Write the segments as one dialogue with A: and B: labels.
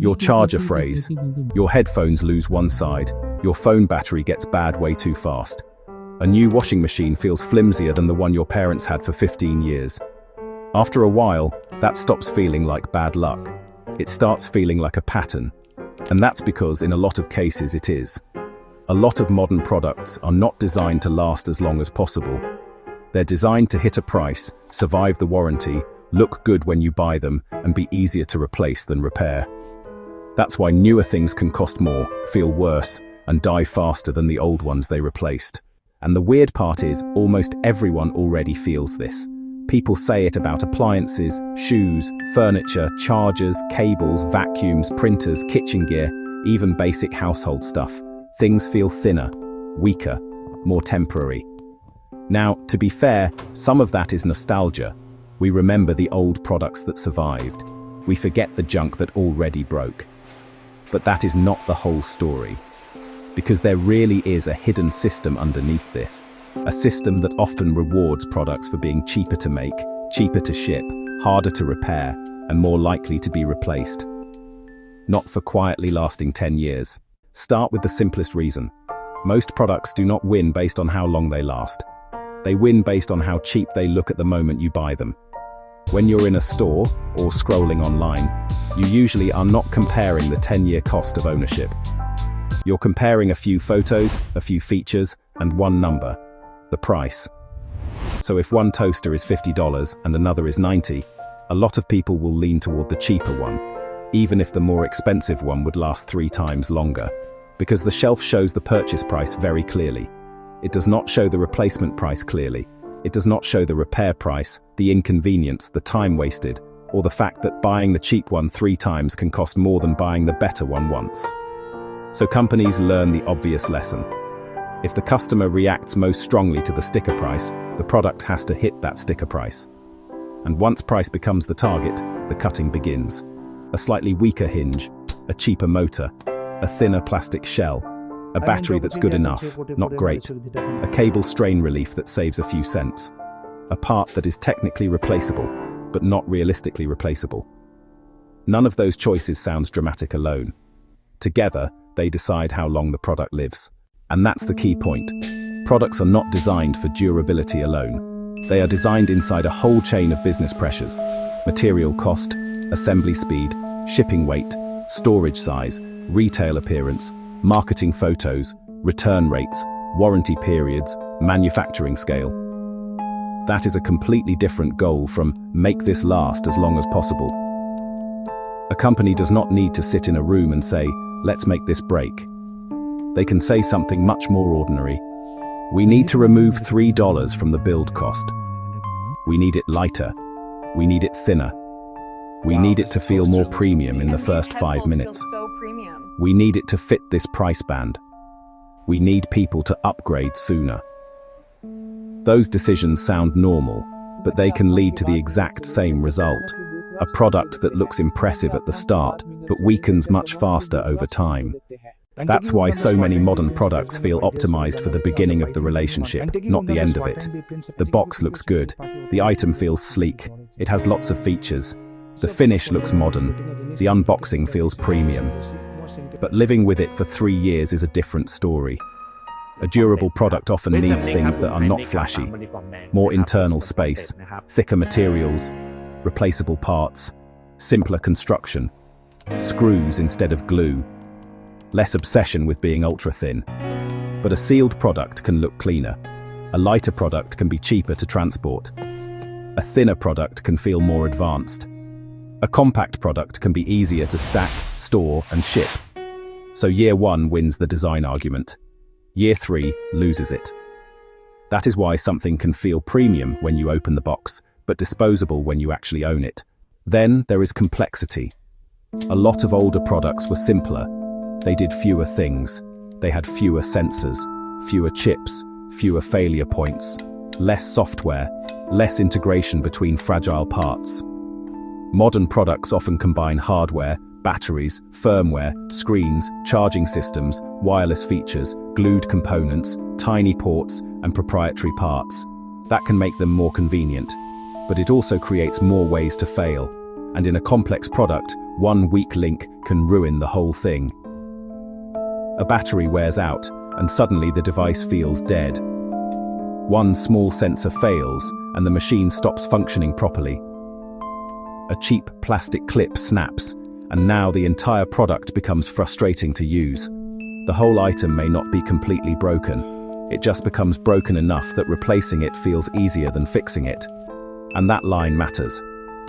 A: Your charger frays, your headphones lose one side, your phone battery gets bad way too fast. A new washing machine feels flimsier than the one your parents had for 15 years. After a while, that stops feeling like bad luck. It starts feeling like a pattern. And that's because in a lot of cases it is. A lot of modern products are not designed to last as long as possible. They're designed to hit a price, survive the warranty, look good when you buy them, and be easier to replace than repair. That's why newer things can cost more, feel worse, and die faster than the old ones they replaced. And the weird part is, almost everyone already feels this. People say it about appliances, shoes, furniture, chargers, cables, vacuums, printers, kitchen gear, even basic household stuff. Things feel thinner, weaker, more temporary. Now, to be fair, some of that is nostalgia. We remember the old products that survived. We forget the junk that already broke. But that is not the whole story. Because there really is a hidden system underneath this. A system that often rewards products for being cheaper to make, cheaper to ship, harder to repair, and more likely to be replaced. Not for quietly lasting 10 years. Start with the simplest reason. Most products do not win based on how long they last. They win based on how cheap they look at the moment you buy them. When you're in a store or scrolling online, you usually are not comparing the 10-year cost of ownership. You're comparing a few photos, a few features, and one number, the price. So if one toaster is $50 and another is $90, a lot of people will lean toward the cheaper one, even if the more expensive one would last 3 times longer. Because the shelf shows the purchase price very clearly. It does not show the replacement price clearly. It does not show the repair price, the inconvenience, the time wasted, or the fact that buying the cheap one 3 times can cost more than buying the better one once. So companies learn the obvious lesson. If the customer reacts most strongly to the sticker price, the product has to hit that sticker price. And once price becomes the target, the cutting begins. A slightly weaker hinge, a cheaper motor, a thinner plastic shell, a battery that's good enough, not great, a cable strain relief that saves a few cents, a part that is technically replaceable, but not realistically replaceable. None of those choices sounds dramatic alone. Together, they decide how long the product lives. And that's the key point. Products are not designed for durability alone. They are designed inside a whole chain of business pressures: material cost, assembly speed, shipping weight, storage size, retail appearance, marketing photos, return rates, warranty periods, manufacturing scale. That is a completely different goal from make this last as long as possible. A company does not need to sit in a room and say, let's make this break. They can say something much more ordinary. We need to remove $3 from the build cost. We need it lighter. We need it thinner. We need it to feel more premium in the first 5 minutes. We need it to fit this price band. We need people to upgrade sooner. Those decisions sound normal, but they can lead to the exact same result. A product that looks impressive at the start, but weakens much faster over time. That's why so many modern products feel optimized for the beginning of the relationship, not the end of it. The box looks good. The item feels sleek. It has lots of features. The finish looks modern. The unboxing feels premium. But living with it for 3 years is a different story. A durable product often needs things that are not flashy. More internal space, thicker materials, replaceable parts, simpler construction, screws instead of glue, less obsession with being ultra-thin. But a sealed product can look cleaner. A lighter product can be cheaper to transport. A thinner product can feel more advanced. A compact product can be easier to stack, store, and ship. So year 1 wins the design argument. Year 3 loses it. That is why something can feel premium when you open the box, but disposable when you actually own it. Then there is complexity. A lot of older products were simpler. They did fewer things. They had fewer sensors, fewer chips, fewer failure points, less software, less integration between fragile parts. Modern products often combine hardware, batteries, firmware, screens, charging systems, wireless features, glued components, tiny ports, and proprietary parts. That can make them more convenient, but it also creates more ways to fail. And in a complex product, One weak link can ruin the whole thing. A battery wears out, and suddenly the device feels dead. One small sensor fails, and the machine stops functioning properly. A cheap plastic clip snaps, and now the entire product becomes frustrating to use. The whole item may not be completely broken. It just becomes broken enough that replacing it feels easier than fixing it. And that line matters,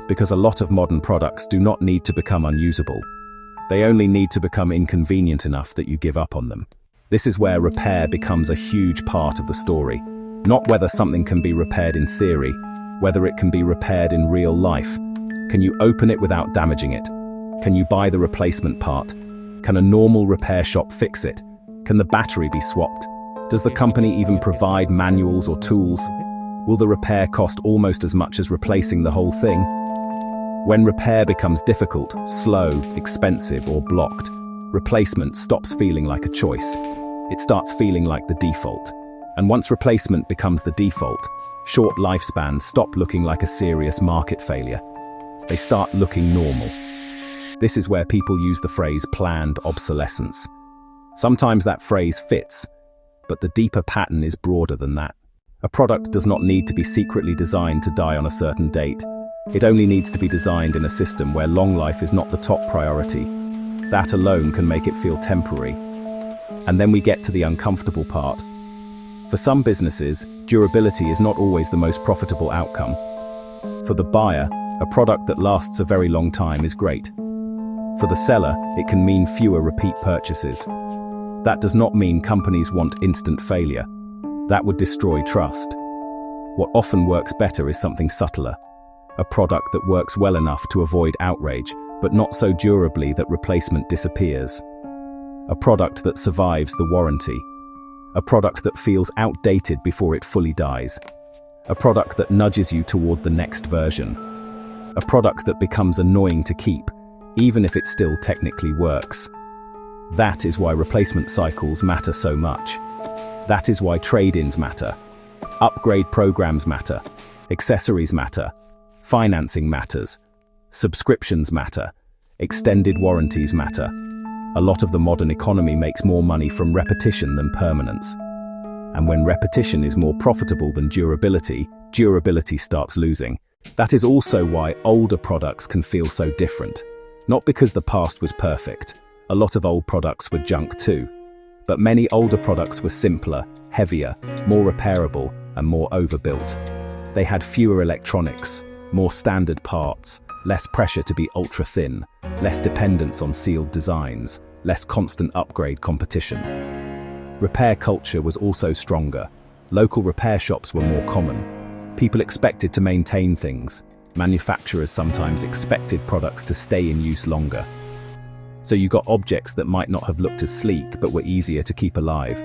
A: because a lot of modern products do not need to become unusable. They only need to become inconvenient enough that you give up on them. This is where repair becomes a huge part of the story. Not whether something can be repaired in theory, whether it can be repaired in real life. Can you open it without damaging it? Can you buy the replacement part? Can a normal repair shop fix it? Can the battery be swapped? Does the company even provide manuals or tools? Will the repair cost almost as much as replacing the whole thing? When repair becomes difficult, slow, expensive, or blocked, replacement stops feeling like a choice. It starts feeling like the default. And once replacement becomes the default, short lifespans stop looking like a serious market failure. They start looking normal. This is where people use the phrase planned obsolescence. Sometimes that phrase fits, but the deeper pattern is broader than that. A product does not need to be secretly designed to die on a certain date. It only needs to be designed in a system where long life is not the top priority. That alone can make it feel temporary. And then we get to the uncomfortable part. For some businesses, durability is not always the most profitable outcome. For the buyer, a product that lasts a very long time is great. For the seller, it can mean fewer repeat purchases. That does not mean companies want instant failure. That would destroy trust. What often works better is something subtler. A product that works well enough to avoid outrage, but not so durably that replacement disappears. A product that survives the warranty. A product that feels outdated before it fully dies. A product that nudges you toward the next version. A product that becomes annoying to keep, even if it still technically works. That is why replacement cycles matter so much. That is why trade-ins matter. Upgrade programs matter. Accessories matter. Financing matters. Subscriptions matter. Extended warranties matter. A lot of the modern economy makes more money from repetition than permanence. And when repetition is more profitable than durability, durability starts losing. That is also why older products can feel so different. Not because the past was perfect. A lot of old products were junk too. But many older products were simpler, heavier, more repairable, and more overbuilt. They had fewer electronics, more standard parts, less pressure to be ultra-thin, less dependence on sealed designs, less constant upgrade competition. Repair culture was also stronger. Local repair shops were more common. People expected to maintain things. Manufacturers sometimes expected products to stay in use longer. So you got objects that might not have looked as sleek but were easier to keep alive.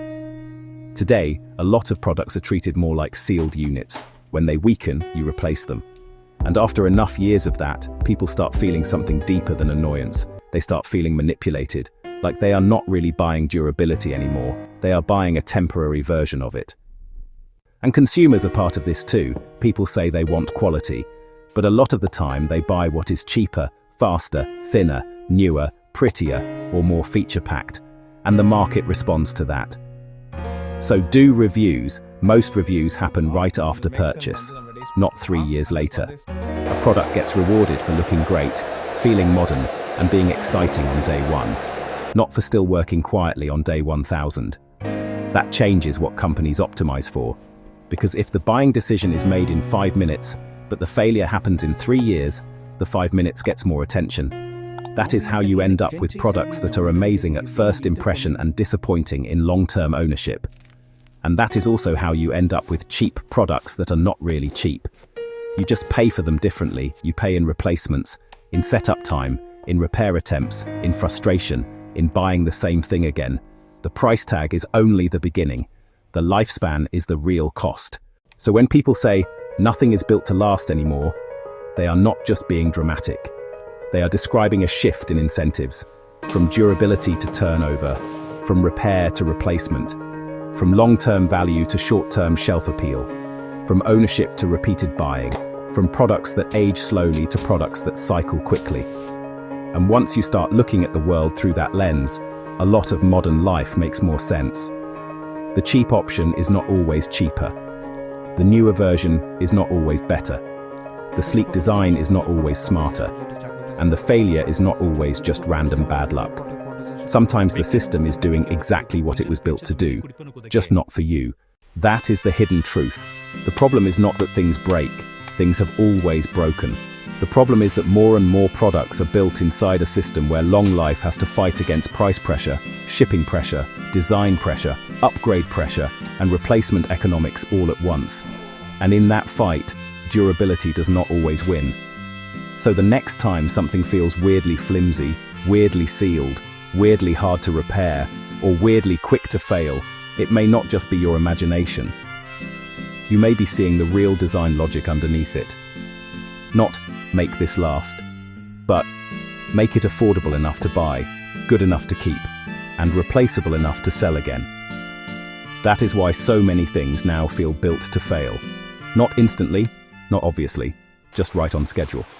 A: Today, a lot of products are treated more like sealed units. When they weaken, you replace them. And after enough years of that, people start feeling something deeper than annoyance. They start feeling manipulated, like they are not really buying durability anymore. They are buying a temporary version of it. And consumers are part of this too. People say they want quality, but a lot of the time they buy what is cheaper, faster, thinner, newer, prettier, or more feature-packed, and the market responds to that. So do reviews. Most reviews happen right after purchase, not 3 years later. A product gets rewarded for looking great, feeling modern, and being exciting on day one, not for still working quietly on day 1000. That changes what companies optimize for, because if the buying decision is made in 5 minutes, but the failure happens in 3 years, the 5 minutes gets more attention. That is how you end up with products that are amazing at first impression and disappointing in long-term ownership. And that is also how you end up with cheap products that are not really cheap. You just pay for them differently. You pay in replacements, in setup time, in repair attempts, in frustration, in buying the same thing again. The price tag is only the beginning. The lifespan is the real cost. So when people say, nothing is built to last anymore, they are not just being dramatic. They are describing a shift in incentives, from durability to turnover, from repair to replacement, from long-term value to short-term shelf appeal, from ownership to repeated buying, from products that age slowly to products that cycle quickly. And once you start looking at the world through that lens, a lot of modern life makes more sense. The cheap option is not always cheaper. The newer version is not always better. The sleek design is not always smarter. And the failure is not always just random bad luck. Sometimes the system is doing exactly what it was built to do, just not for you. That is the hidden truth. The problem is not that things break. Things have always broken. The problem is that more and more products are built inside a system where long life has to fight against price pressure, shipping pressure, design pressure, upgrade pressure, and replacement economics all at once. And in that fight, durability does not always win. So the next time something feels weirdly flimsy, weirdly sealed, weirdly hard to repair, or weirdly quick to fail, it may not just be your imagination. You may be seeing the real design logic underneath it. Not make this last, but make it affordable enough to buy, good enough to keep, and replaceable enough to sell again. That is why so many things now feel built to fail. Not instantly, not obviously, just right on schedule.